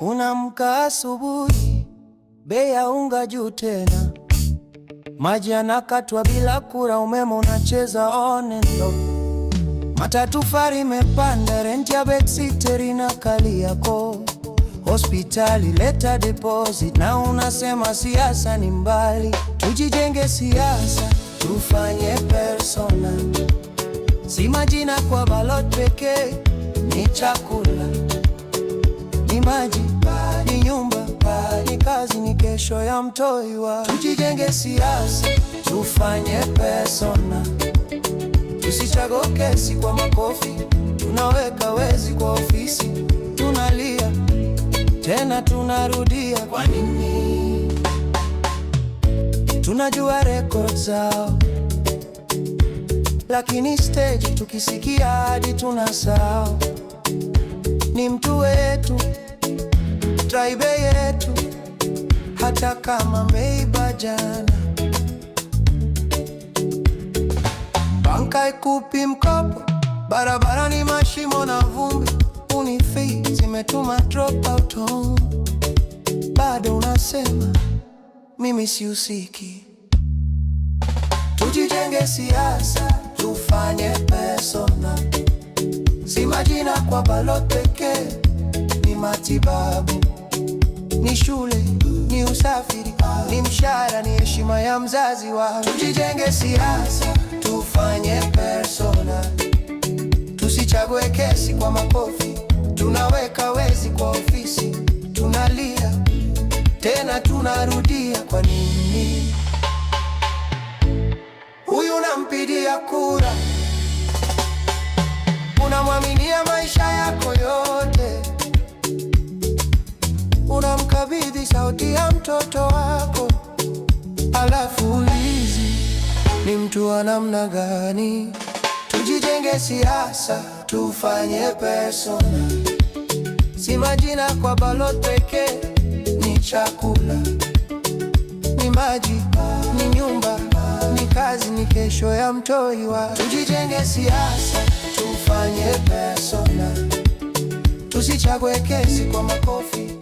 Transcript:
Unamka asubuhi, bei ya unga juu tena, maji yanakatwa bila kura, umeme unacheza on and off. Matatu fare imepanda, rent ya backseater na Kariakoo. Hospitali leta deposit na unasema siasa ni mbali. Tujijenge siasa, tufanye personal, si majina kwa ballot pekee. Ni chakula, ni maji, ni nyumba, ni kazi, ni kesho ya mtoi wa. Tujijenge siasa, tufanye personal, tusichague kesi kwa makofi. Tunaweka wezi kwa ofisi, tunalia tena tunarudia. Kwa nini? Tunajua record zao, lakini stage tukisikia hadi tunasahau. Ni mtu wetu, tribe yetu, hata kama meiba jana. Banka haikupi mkopo, barabara ni mashimo na vumbi. Unifi zimetuma drop out home, bado unasema mimi sihusiki. Tujijenge siasa, tufanye personal, si majina kwa ballot pekee. Ni matibabu, ni shule, ni usafiri, ni mshahara, ni heshima ya mzazi wao. Tujijenge siasa, tufanye personal, tusichague kesi kwa makofi. Tunaweka wezi kwa ofisi, tunalia tena tunarudia. Kwa nini? Huyu unampigia kura, unamwaminia maisha yako yote, unamkabidhi sauti ya mtoto wako, alafu ulizi ni mtu wa namna gani? Tujijenge siasa, tufanye personal, si majina kwa ballot pekee. Ni chakula, ni maji, ni nyumba, ni kazi, ni kesho ya mtoi wa. Tujijenge siasa, tufanye personal, tusichague kesi kwa makofi.